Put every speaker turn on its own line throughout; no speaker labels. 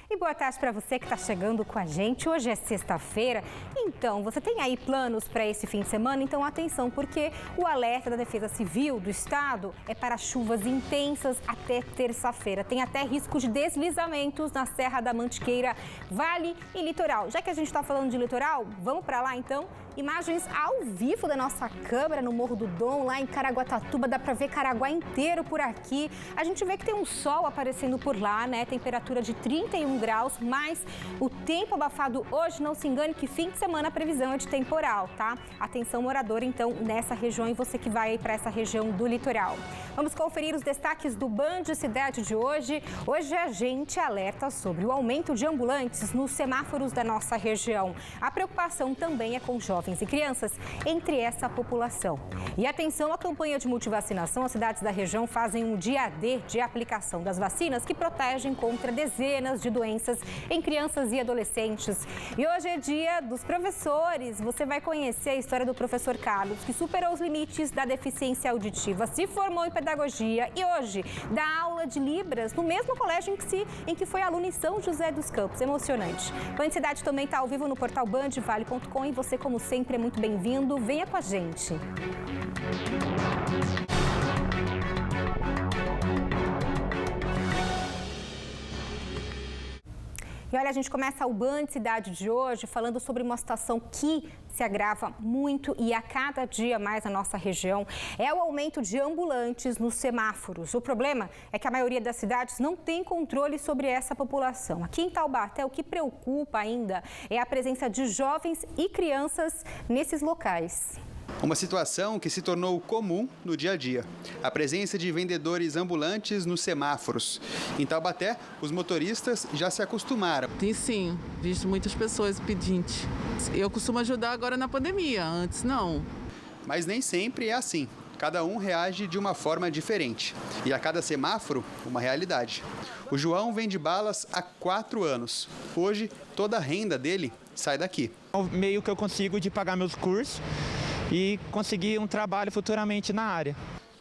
E boa tarde para você que está chegando com a gente. Hoje é sexta-feira, então você tem aí planos para esse fim de semana? Então atenção, porque o alerta da Defesa Civil do Estado é para chuvas intensas até terça-feira. Tem até risco de deslizamentos na Serra da Mantiqueira, Vale e Litoral. Já que a gente está falando de litoral, vamos para lá então? Imagens ao vivo da nossa câmera no Morro do Dom, lá em Caraguatatuba. Dá para ver Caraguá inteiro por aqui. A gente vê que tem um sol aparecendo por lá, né? Temperatura de 31 graus, mas o tempo abafado hoje, não se engane que fim de semana a previsão é de temporal, tá? Atenção morador, então, nessa região e você que vai para essa região do litoral. Vamos conferir os destaques do Band Cidade de hoje. Hoje a gente alerta sobre o aumento de ambulantes nos semáforos da nossa região. A preocupação também é com jovens e crianças entre essa população. E atenção, a campanha de multivacinação, as cidades da região fazem um dia D de aplicação das vacinas que protegem contra dezenas de doenças em crianças e adolescentes. E hoje é dia dos professores. Você vai conhecer a história do professor Carlos, que superou os limites da deficiência auditiva, se formou em pedagogia e hoje dá aula de Libras no mesmo colégio em que foi aluno em São José dos Campos. Emocionante. Band Cidade também está ao vivo no portal bandvale.com e você, como sempre, é muito bem-vindo. Venha com a gente. E olha, a gente começa o Band Cidade de hoje falando sobre uma situação que se agrava muito e a cada dia mais na nossa região. É o aumento de ambulantes nos semáforos. O problema é que a maioria das cidades não tem controle sobre essa população. Aqui em Taubaté, o que preocupa ainda é a presença de jovens e crianças nesses locais.
Uma situação que se tornou comum no dia a dia. A presença de vendedores ambulantes nos semáforos. Em Taubaté, os motoristas já se acostumaram.
Tem sim, visto muitas pessoas pedintes. Eu costumo ajudar agora na pandemia, antes não.
Mas nem sempre é assim. Cada um reage de uma forma diferente. E a cada semáforo, uma realidade. O João vende balas há 4 anos. Hoje, toda a renda dele sai daqui.
O meio que eu consigo de pagar meus cursos e conseguir um trabalho futuramente na área.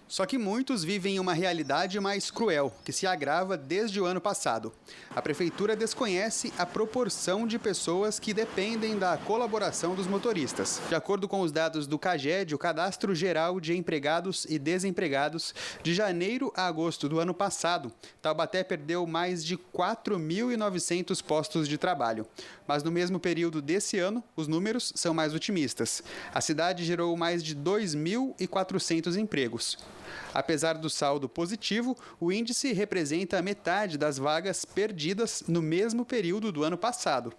Só que muitos vivem uma realidade mais cruel, que se agrava desde o ano passado. A prefeitura desconhece a proporção de pessoas que dependem da colaboração dos motoristas. De acordo com os dados do CAGED, o Cadastro Geral de Empregados e Desempregados, de janeiro a agosto do ano passado, Taubaté perdeu mais de 4.900 postos de trabalho. Mas no mesmo período desse ano, os números são mais otimistas. A cidade gerou mais de 2.400 empregos. Apesar do saldo positivo, o índice representa a metade das vagas perdidas no mesmo período do ano passado.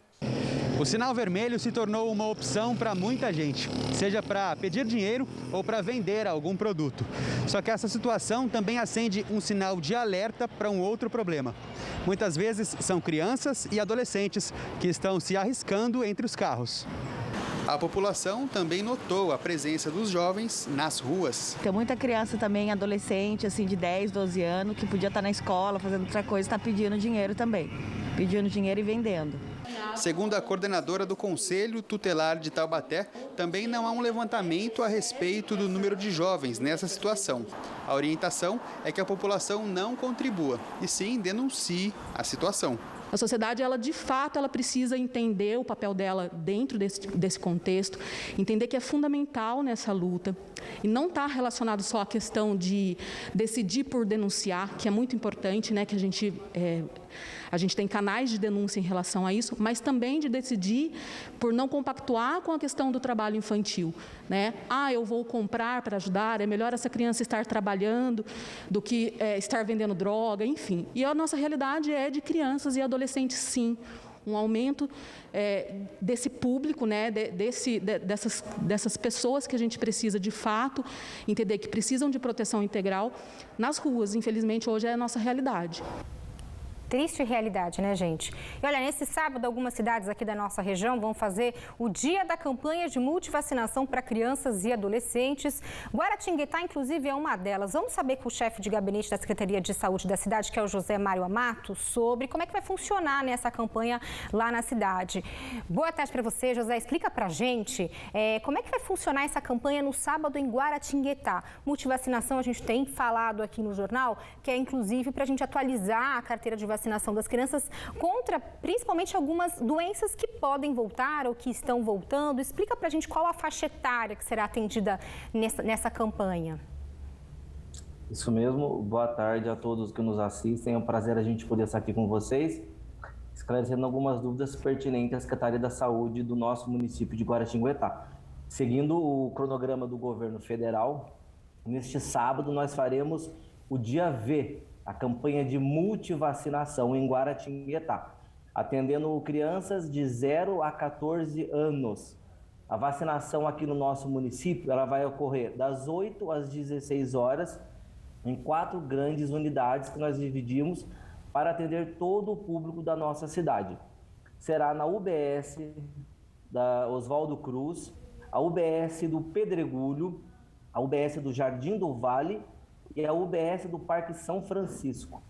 O sinal vermelho se tornou uma opção para muita gente, seja para pedir dinheiro ou para vender algum produto. Só que essa situação também acende um sinal de alerta para um outro problema. Muitas vezes são crianças e adolescentes que estão se arriscando entre os carros.
A população também notou a presença dos jovens nas ruas.
Tem muita criança também, adolescente, assim, de 10, 12 anos, que podia estar na escola fazendo outra coisa, está pedindo dinheiro também. Pedindo dinheiro e vendendo.
Segundo a coordenadora do Conselho Tutelar de Taubaté, também não há um levantamento a respeito do número de jovens nessa situação. A orientação é que a população não contribua, e sim denuncie a situação.
A sociedade, ela de fato, ela precisa entender o papel dela dentro desse contexto, entender que é fundamental nessa luta e não está relacionado só à questão de decidir por denunciar, que é muito importante, né, que a gente tem canais de denúncia em relação a isso, mas também de decidir por não compactuar com a questão do trabalho infantil, né? Eu vou comprar para ajudar, é melhor essa criança estar trabalhando do que estar vendendo droga, enfim. E a nossa realidade é de crianças e adolescentes, sim. Um aumento desse público, né, dessas pessoas que a gente precisa, de fato, entender que precisam de proteção integral nas ruas. Infelizmente, hoje é a nossa realidade.
Triste realidade, né, gente? E olha, nesse sábado, algumas cidades aqui da nossa região vão fazer o dia da campanha de multivacinação para crianças e adolescentes. Guaratinguetá, inclusive, é uma delas. Vamos saber com o chefe de gabinete da Secretaria de Saúde da cidade, que é o José Mário Amato, sobre como é que vai funcionar nessa campanha lá na cidade. Boa tarde para você, José. Explica para a gente como é que vai funcionar essa campanha no sábado em Guaratinguetá. Multivacinação, a gente tem falado aqui no jornal, que é inclusive para a gente atualizar a carteira de vacinação vacinação das crianças contra principalmente algumas doenças que podem voltar ou que estão voltando. Explica pra gente qual a faixa etária que será atendida nessa campanha.
Isso mesmo, boa tarde a todos que nos assistem, é um prazer a gente poder estar aqui com vocês, esclarecendo algumas dúvidas pertinentes à Secretaria da Saúde do nosso município de Guaratinguetá. Seguindo o cronograma do governo federal, neste sábado nós faremos o Dia V, a campanha de multivacinação em Guaratinguetá, atendendo crianças de 0 a 14 anos. A vacinação aqui no nosso município ela vai ocorrer das 8 às 16 horas, em 4 grandes unidades que nós dividimos para atender todo o público da nossa cidade. Será na UBS da Oswaldo Cruz, a UBS do Pedregulho, a UBS do Jardim do Vale e a UBS do Parque São Francisco.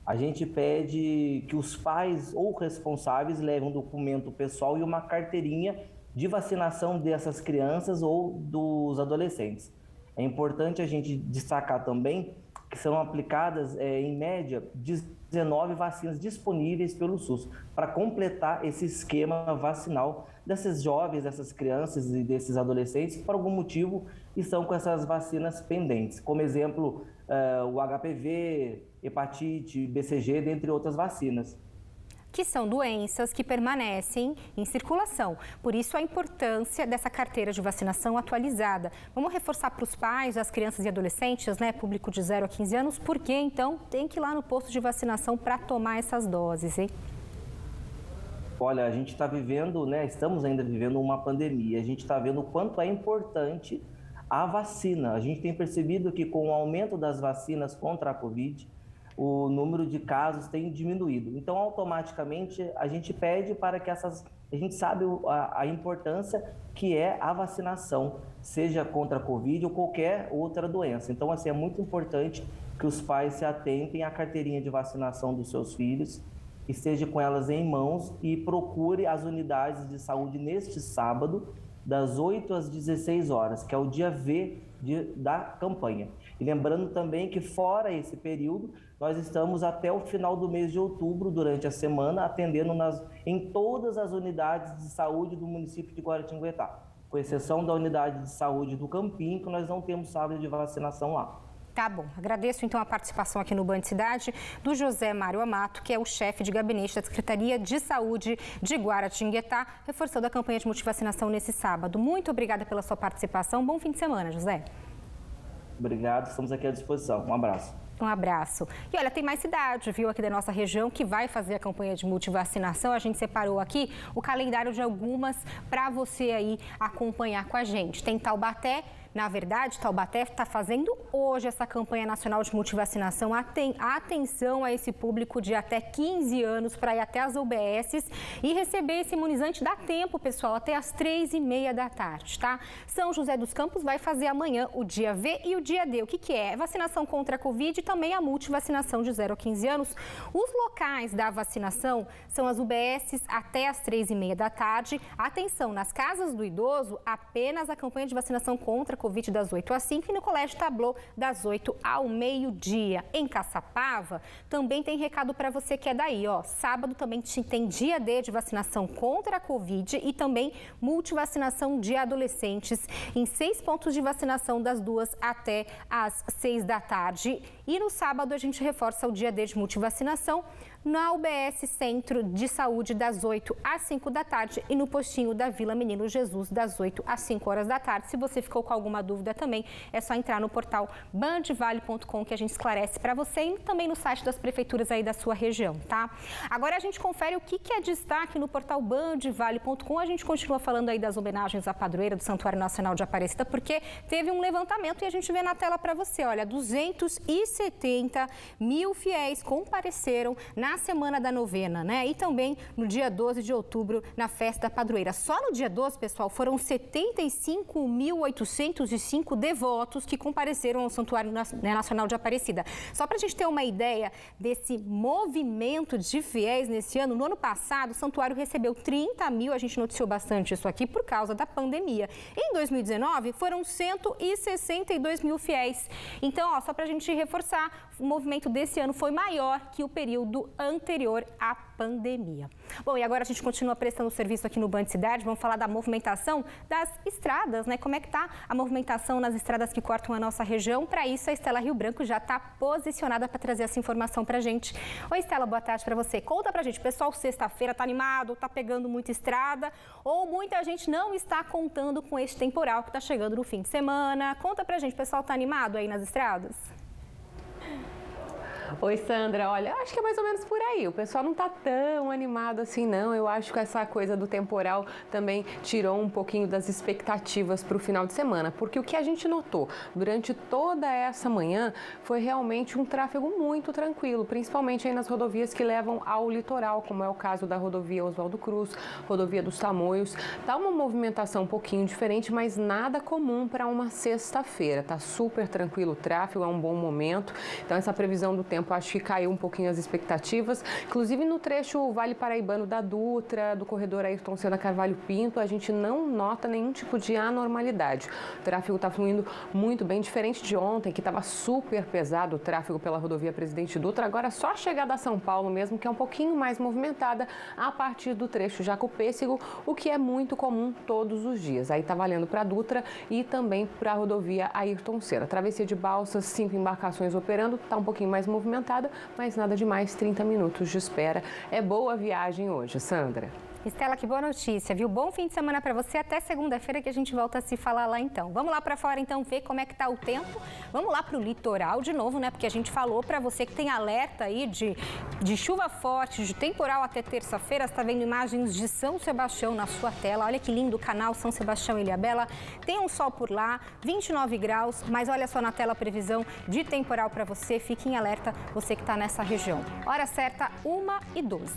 A gente pede que os pais ou responsáveis levem um documento pessoal e uma carteirinha de vacinação dessas crianças ou dos adolescentes. É importante a gente destacar também que são aplicadas, em média, 19 vacinas disponíveis pelo SUS para completar esse esquema vacinal desses jovens, dessas crianças e desses adolescentes que, por algum motivo, estão com essas vacinas pendentes. Como exemplo, o HPV, hepatite, BCG, dentre outras vacinas.
Que são doenças que permanecem em circulação. Por isso, a importância dessa carteira de vacinação atualizada. Vamos reforçar para os pais, as crianças e adolescentes, né, público de 0 a 15 anos, porque então tem que ir lá no posto de vacinação para tomar essas doses, hein?
Olha, a gente está vivendo, né, estamos ainda vivendo uma pandemia. A gente está vendo o quanto é importante a vacina. A gente tem percebido que com o aumento das vacinas contra a Covid, o número de casos tem diminuído. Então, automaticamente, a gente pede para que a gente sabe a importância que é a vacinação, seja contra a Covid ou qualquer outra doença. Então, assim, é muito importante que os pais se atentem à carteirinha de vacinação dos seus filhos, esteja com elas em mãos e procure as unidades de saúde neste sábado, das 8 às 16 horas, que é o dia V da campanha. E lembrando também que, fora esse período, nós estamos até o final do mês de outubro, durante a semana, atendendo em todas as unidades de saúde do município de Guaratinguetá, com exceção da unidade de saúde do Campinho, que nós não temos sábado de vacinação lá.
Tá bom, agradeço então a participação aqui no Band Cidade do José Mário Amato, que é o chefe de gabinete da Secretaria de Saúde de Guaratinguetá, reforçando a campanha de multivacinação nesse sábado. Muito obrigada pela sua participação, bom fim de semana, José.
Obrigado, estamos aqui à disposição. Um abraço.
Um abraço. E olha, tem mais cidade, viu, aqui da nossa região que vai fazer a campanha de multivacinação. A gente separou aqui o calendário de algumas para você aí acompanhar com a gente. Tem Taubaté. Na verdade, Taubaté está fazendo hoje essa campanha nacional de multivacinação. Atenção a esse público de até 15 anos para ir até as UBSs e receber esse imunizante. Dá tempo, pessoal, até às 3h30 da tarde, tá? São José dos Campos vai fazer amanhã o dia V e o dia D. O que é? Vacinação contra a Covid e também a multivacinação de 0 a 15 anos. Os locais da vacinação são as UBSs até às 3h30 da tarde. Atenção, nas casas do idoso, apenas a campanha de vacinação contra a Covid das 8 às 5 e no Colégio Tablô das 8 ao meio-dia. Em Caçapava, também tem recado para você que é daí, ó. Sábado também tem dia D de vacinação contra a Covid e também multivacinação de adolescentes em 6 pontos de vacinação das 2 até às 6 da tarde. E no sábado a gente reforça o dia D de multivacinação na UBS Centro de Saúde das 8 às 5 da tarde e no postinho da Vila Menino Jesus das 8 às 5 horas da tarde. Se você ficou com alguma dúvida também, é só entrar no portal bandvale.com que a gente esclarece para você e também no site das prefeituras aí da sua região, tá? Agora a gente confere o que é destaque no portal bandvale.com. A gente continua falando aí das homenagens à padroeira do Santuário Nacional de Aparecida, porque teve um levantamento e a gente vê na tela para você, olha, 270 mil fiéis compareceram na semana da novena, né? E também no dia 12 de outubro, na festa da padroeira. Só no dia 12, pessoal, foram 75.800 505 devotos que compareceram ao Santuário Nacional de Aparecida. Só para a gente ter uma ideia desse movimento de fiéis nesse ano, no ano passado o santuário recebeu 30 mil, a gente noticiou bastante isso aqui por causa da pandemia. Em 2019 foram 162 mil fiéis. Então, só para a gente reforçar, o movimento desse ano foi maior que o período anterior à pandemia. Bom, e agora a gente continua prestando serviço aqui no Band Cidade, vamos falar da movimentação das estradas, né? Como é que está a movimentação nas estradas que cortam a nossa região? Para isso, a Estela Rio Branco já está posicionada para trazer essa informação para a gente. Oi, Estela, boa tarde para você. Conta para a gente, pessoal, sexta-feira está animado, está pegando muita estrada ou muita gente não está contando com esse temporal que está chegando no fim de semana? Conta para a gente, pessoal, está animado aí nas estradas?
Oi, Sandra. Olha, acho que é mais ou menos por aí. O pessoal não está tão animado assim, não. Eu acho que essa coisa do temporal também tirou um pouquinho das expectativas para o final de semana. Porque o que a gente notou durante toda essa manhã foi realmente um tráfego muito tranquilo, principalmente aí nas rodovias que levam ao litoral, como é o caso da rodovia Oswaldo Cruz, rodovia dos Tamoios. Tá uma movimentação um pouquinho diferente, mas nada comum para uma sexta-feira. Tá super tranquilo o tráfego, é um bom momento. Então, essa previsão do tempo acho que caiu um pouquinho as expectativas, inclusive no trecho Vale Paraibano da Dutra, do corredor Ayrton Senna Carvalho Pinto, a gente não nota nenhum tipo de anormalidade. O tráfego está fluindo muito bem, diferente de ontem, que estava super pesado o tráfego pela rodovia Presidente Dutra, agora só a chegada a São Paulo mesmo, que é um pouquinho mais movimentada a partir do trecho Jacopêssego, o que é muito comum todos os dias. Aí está valendo para a Dutra e também para a rodovia Ayrton Senna. Travessia de Balsas, 5 embarcações operando, está um pouquinho mais movimentada, mas nada demais, 30 minutos de espera. É boa viagem hoje, Sandra.
Estela, que boa notícia, viu? Bom fim de semana para você, até segunda-feira que a gente volta a se falar lá então. Vamos lá para fora então ver como é que tá o tempo. Vamos lá para o litoral de novo, né? Porque a gente falou para você que tem alerta aí de chuva forte, de temporal até terça-feira. Você está vendo imagens de São Sebastião na sua tela. Olha que lindo o canal São Sebastião e Ilhabela. Tem um sol por lá, 29 graus, mas olha só na tela a previsão de temporal para você. Fique em alerta, você que está nessa região. Hora certa, 1h12.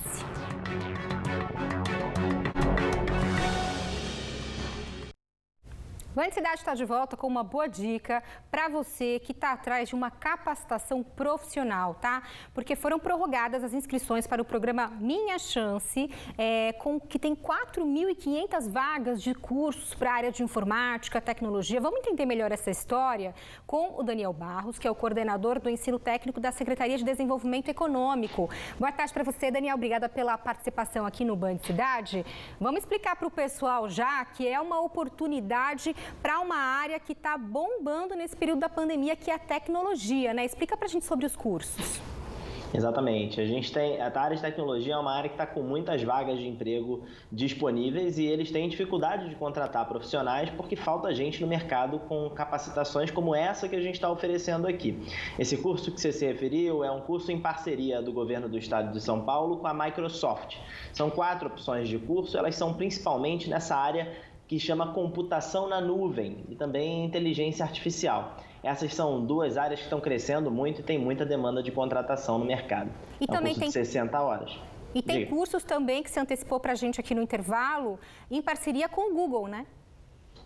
Band Cidade está de volta com uma boa dica para você que está atrás de uma capacitação profissional, tá? Porque foram prorrogadas as inscrições para o programa Minha Chance, que tem 4.500 vagas de cursos para a área de informática, tecnologia. Vamos entender melhor essa história com o Daniel Barros, que é o coordenador do ensino técnico da Secretaria de Desenvolvimento Econômico. Boa tarde para você, Daniel. Obrigada pela participação aqui no Band Cidade. Vamos explicar para o pessoal já que é uma oportunidade para uma área que está bombando nesse período da pandemia, que é a tecnologia, né? Explica para a gente sobre os cursos.
Exatamente. A área de tecnologia é uma área que está com muitas vagas de emprego disponíveis e eles têm dificuldade de contratar profissionais porque falta gente no mercado com capacitações como essa que a gente está oferecendo aqui. Esse curso que você se referiu é um curso em parceria do governo do estado de São Paulo com a Microsoft. São 4 opções de curso, elas são principalmente nessa área que chama computação na nuvem e também inteligência artificial. Essas são 2 áreas que estão crescendo muito e tem muita demanda de contratação no mercado.
E também
curso de 60 horas.
E tem cursos também que você antecipou para a gente aqui no intervalo, em parceria com o Google, né?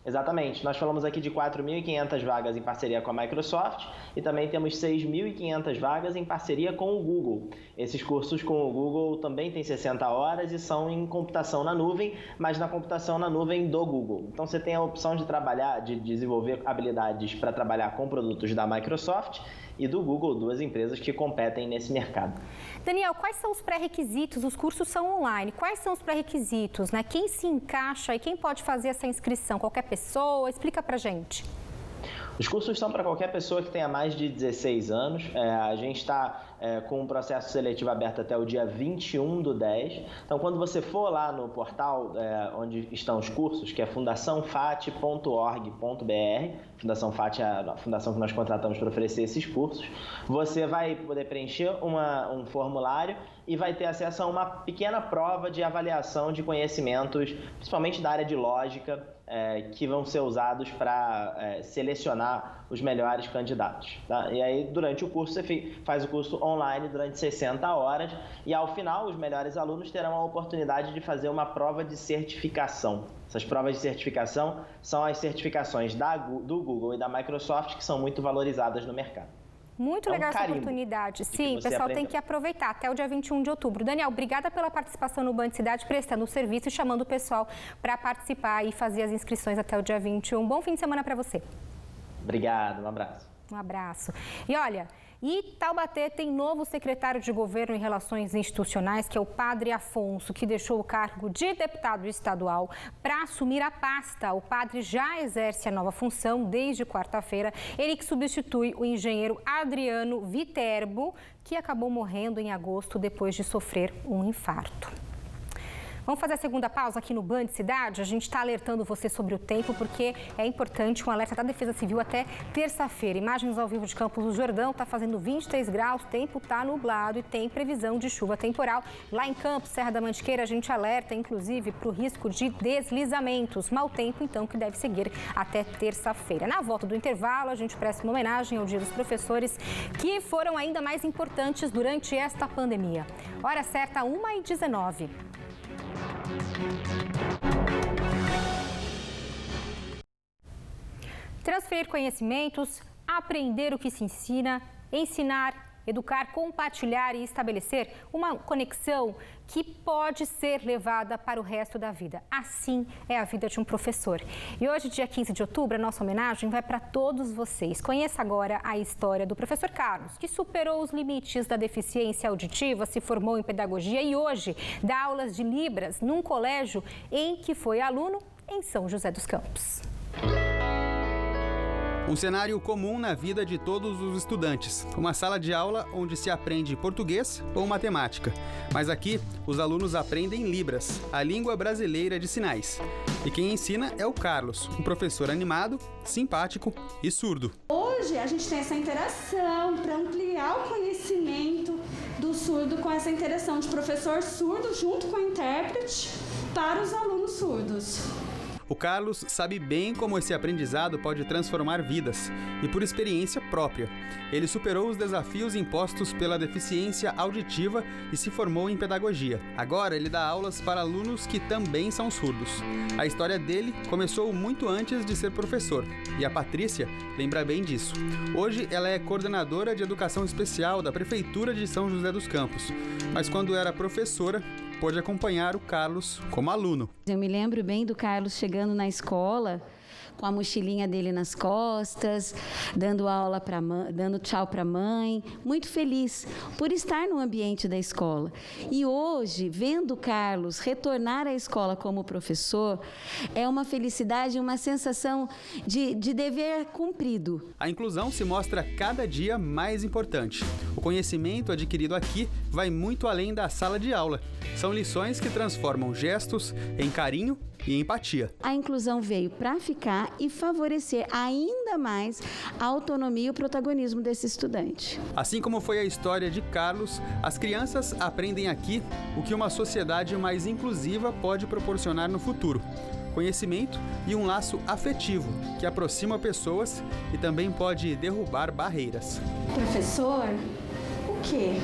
Exatamente. Nós falamos aqui de 4.500 vagas em parceria com a Microsoft e também temos 6.500 vagas em parceria com o Google. Esses cursos com o Google também têm 60 horas e são em computação na nuvem, mas na computação na nuvem do Google. Então você tem a opção de trabalhar, de desenvolver habilidades para trabalhar com produtos da Microsoft e do Google, 2 empresas que competem nesse mercado.
Daniel, quais são os pré-requisitos? Os cursos são online. Quais são os pré-requisitos, né? Quem se encaixa e quem pode fazer essa inscrição? Qualquer pessoa? Explica pra gente.
Os cursos são para qualquer pessoa que tenha mais de 16 anos. A gente está com um processo seletivo aberto até o dia 21/10. Então, quando você for lá no portal onde estão os cursos, que é fundaçãofat.org.br, Fundação FAT é a fundação que nós contratamos para oferecer esses cursos, você vai poder preencher um formulário e vai ter acesso a uma pequena prova de avaliação de conhecimentos, principalmente da área de lógica, que vão ser usados para selecionar os melhores candidatos. Tá? E aí, durante o curso, você faz o curso online durante 60 horas e, ao final, os melhores alunos terão a oportunidade de fazer uma prova de certificação. Essas provas de certificação são as certificações do Google e da Microsoft, que são muito valorizadas no mercado.
Muito legal essa oportunidade. Sim, o pessoal tem que aproveitar até o dia 21 de outubro. Daniel, obrigada pela participação no Band Cidade, prestando o serviço e chamando o pessoal para participar e fazer as inscrições até o dia 21. Bom fim de semana para você.
Obrigado, um abraço.
Um abraço. E olha, Taubaté tem novo secretário de Governo em Relações Institucionais, que é o Padre Afonso, que deixou o cargo de deputado estadual para assumir a pasta. O padre já exerce a nova função desde quarta-feira. Ele que substitui o engenheiro Adriano Viterbo, que acabou morrendo em agosto depois de sofrer um infarto. Vamos fazer a segunda pausa aqui no Band Cidade. A gente está alertando você sobre o tempo porque é importante um alerta da Defesa Civil até terça-feira. Imagens ao vivo de Campos do Jordão, está fazendo 23 graus, o tempo está nublado e tem previsão de chuva temporal. Lá em Campos, Serra da Mantiqueira, a gente alerta inclusive para o risco de deslizamentos. Mau tempo, então, que deve seguir até terça-feira. Na volta do intervalo, a gente presta uma homenagem ao Dia dos Professores, que foram ainda mais importantes durante esta pandemia. Hora certa, 1h19. Transferir conhecimentos, aprender o que se ensina, ensinar, educar, compartilhar e estabelecer uma conexão que pode ser levada para o resto da vida. Assim é a vida de um professor. E hoje, dia 15 de outubro, a nossa homenagem vai para todos vocês. Conheça agora a história do professor Carlos, que superou os limites da deficiência auditiva, se formou em pedagogia e hoje dá aulas de Libras num colégio em que foi aluno em São José dos Campos.
Um cenário comum na vida de todos os estudantes. Uma sala de aula onde se aprende português ou matemática. Mas aqui, os alunos aprendem Libras, a língua brasileira de sinais. E quem ensina é o Carlos, um professor animado, simpático e surdo.
Hoje a gente tem essa interação para ampliar o conhecimento do surdo com essa interação de professor surdo junto com o intérprete para os alunos surdos.
O Carlos sabe bem como esse aprendizado pode transformar vidas e por experiência própria. Ele superou os desafios impostos pela deficiência auditiva e se formou em pedagogia. Agora ele dá aulas para alunos que também são surdos. A história dele começou muito antes de ser professor e a Patrícia lembra bem disso. Hoje ela é coordenadora de educação especial da Prefeitura de São José dos Campos, mas quando era professora, pôde acompanhar o Carlos como aluno.
Eu me lembro bem do Carlos chegando na escola com a mochilinha dele nas costas, dando aula dando tchau para a mãe, muito feliz por estar no ambiente da escola. E hoje, vendo o Carlos retornar à escola como professor, é uma felicidade, uma sensação de dever cumprido.
A inclusão se mostra cada dia mais importante. O conhecimento adquirido aqui vai muito além da sala de aula. São lições que transformam gestos em carinho e empatia.
A inclusão veio para ficar e favorecer ainda mais a autonomia e o protagonismo desse estudante.
Assim como foi a história de Carlos, as crianças aprendem aqui o que uma sociedade mais inclusiva pode proporcionar no futuro. Conhecimento e um laço afetivo que aproxima pessoas e também pode derrubar barreiras.
Professor, o quê?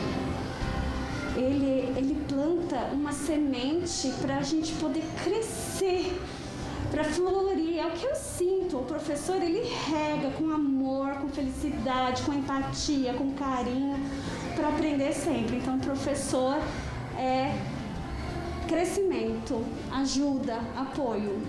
Ele planta uma semente para a gente poder crescer, para florir. É o que eu sinto. O professor, ele rega com amor, com felicidade, com empatia, com carinho, para aprender sempre. Então, o professor é crescimento, ajuda, apoio.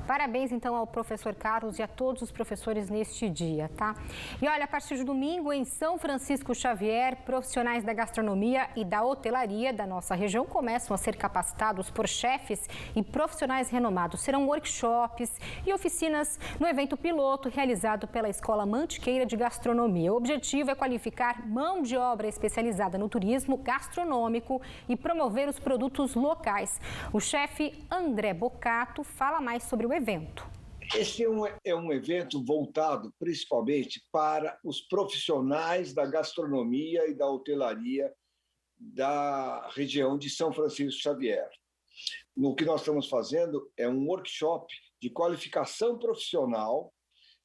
Para Parabéns, então, ao professor Carlos e a todos os professores neste dia, tá? E olha, a partir de domingo, em São Francisco Xavier, profissionais da gastronomia e da hotelaria da nossa região começam a ser capacitados por chefes e profissionais renomados. Serão workshops e oficinas no evento piloto realizado pela Escola Mantiqueira de Gastronomia. O objetivo é qualificar mão de obra especializada no turismo gastronômico e promover os produtos locais. O chefe André Bocato fala mais sobre o evento.
Este é um evento voltado principalmente para os profissionais da gastronomia e da hotelaria da região de São Francisco Xavier. O que nós estamos fazendo é um workshop de qualificação profissional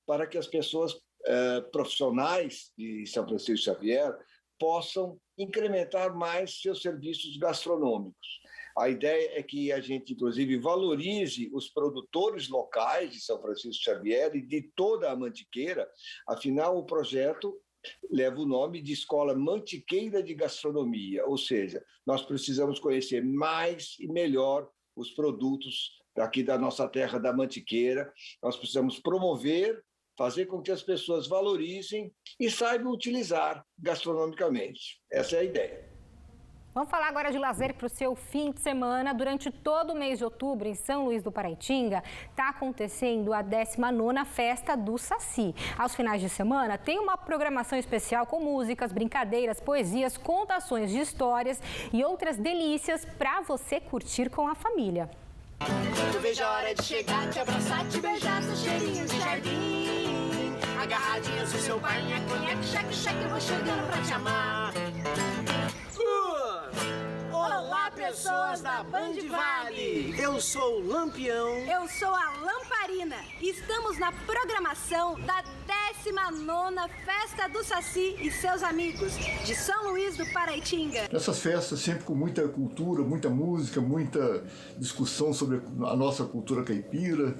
para que as pessoas profissionais de São Francisco Xavier possam incrementar mais seus serviços gastronômicos. A ideia é que a gente, inclusive, valorize os produtores locais de São Francisco Xavier e de toda a Mantiqueira. Afinal, o projeto leva o nome de Escola Mantiqueira de Gastronomia, ou seja, nós precisamos conhecer mais e melhor os produtos aqui da nossa terra da Mantiqueira. Nós precisamos promover, fazer com que as pessoas valorizem e saibam utilizar gastronomicamente. Essa é a ideia.
Vamos falar agora de lazer para o seu fim de semana. Durante todo o mês de outubro, em São Luís do Paraitinga, está acontecendo a 19ª Festa do Saci. Aos finais de semana, tem uma programação especial com músicas, brincadeiras, poesias, contações de histórias e outras delícias para você curtir com a família.
Eu vejo a hora de chegar, te abraçar, te beijar, seus cheirinhos de jardim. Agarradinhas no seu bar, minha conhaque, cheque, eu vou chegando pra te amar. Olá, pessoas da Band Vale! Eu sou o Lampião.
Eu sou a Lamparina. Estamos na programação da 19ª Festa do Saci e seus amigos, de São Luís do Paraitinga.
Essas festas sempre com muita cultura, muita música, muita discussão sobre a nossa cultura caipira.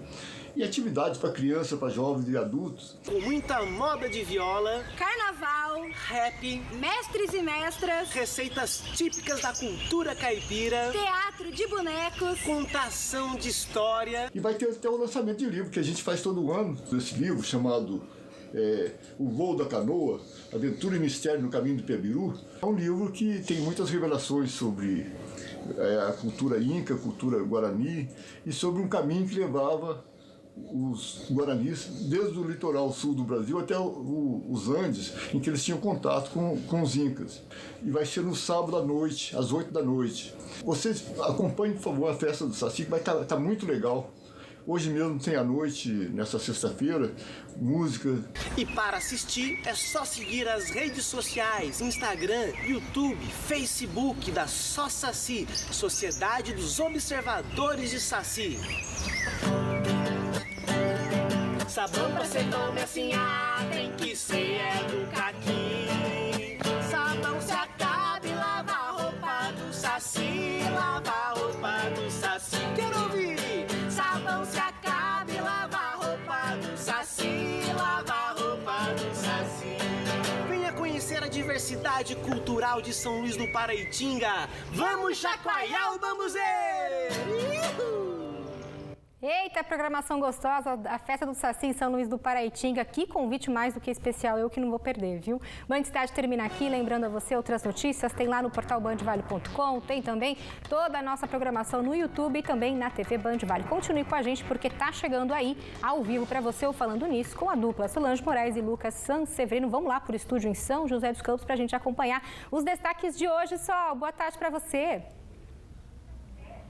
E atividades para crianças, para jovens e adultos.
Com muita moda de viola,
carnaval,
rap,
mestres e mestras,
receitas típicas da cultura caipira,
teatro de bonecos,
contação de história.
E vai ter até o lançamento de livro que a gente faz todo ano. Esse livro chamado O Voo da Canoa, Aventura e Mistério no Caminho do Pebiru. É um livro que tem muitas revelações sobre a cultura inca, a cultura guarani e sobre um caminho que levava os guaranis, desde o litoral sul do Brasil até os Andes, em que eles tinham contato com os incas. E vai ser no sábado à noite, às 8 da noite. Vocês acompanhem, por favor, a festa do Saci, que vai estar muito legal. Hoje mesmo tem à noite, nessa sexta-feira, música.
E para assistir é só seguir as redes sociais, Instagram, YouTube, Facebook da Só Saci, Sociedade dos Observadores de Saci. Sabão pra ser nome assim, tem que ser do caqui. Sabão se acaba e lava a roupa do Saci, lava a roupa do Saci. Quero ouvir! Sabão se acaba e lava a roupa do Saci, lava a roupa do Saci. Venha conhecer a diversidade cultural de São Luís do Paraitinga. Vamos chacoalhar o bambuzeiro!
Eita, programação gostosa, a festa do Saci em São Luís do Paraitinga. Que convite mais do que especial, eu que não vou perder, viu? Band Cidade termina aqui, lembrando a você outras notícias, tem lá no portal bandvale.com, tem também toda a nossa programação no YouTube e também na TV Band Vale. Continue com a gente porque tá chegando aí, ao vivo para você, o Falando Nisso, com a dupla Solange Moraes e Lucas Sanseverino. Vamos lá por estúdio em São José dos Campos pra gente acompanhar os destaques de hoje. Sol, boa tarde para você.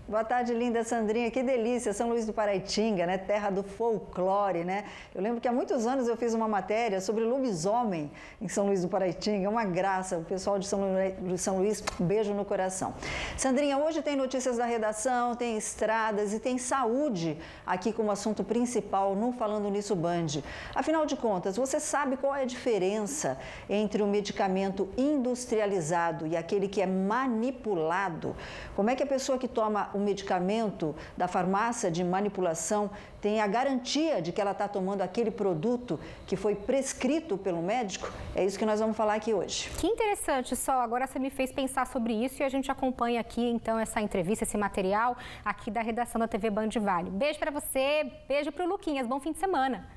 Boa tarde, linda Sandrinha. Que delícia, São Luís do Paraitinga, né? Terra do folclore, né? Eu lembro que há muitos anos eu fiz uma matéria sobre lobisomem em São Luís do Paraitinga. Uma graça. O pessoal de São Luís, um beijo no coração. Sandrinha, hoje tem notícias da redação, tem estradas e tem saúde aqui como assunto principal no Falando Nisso Band. Afinal de contas, você sabe qual é a diferença entre o medicamento industrializado e aquele que é manipulado? Como é que a pessoa que toma o medicamento da farmácia de manipulação tem a garantia de que ela está tomando aquele produto que foi prescrito pelo médico? É isso que nós vamos falar aqui hoje.
Que interessante, Sol. Agora você me fez pensar sobre isso e a gente acompanha aqui, então, essa entrevista, esse material aqui da redação da TV Band Vale. Beijo para você, beijo para o Luquinhas. Bom fim de semana.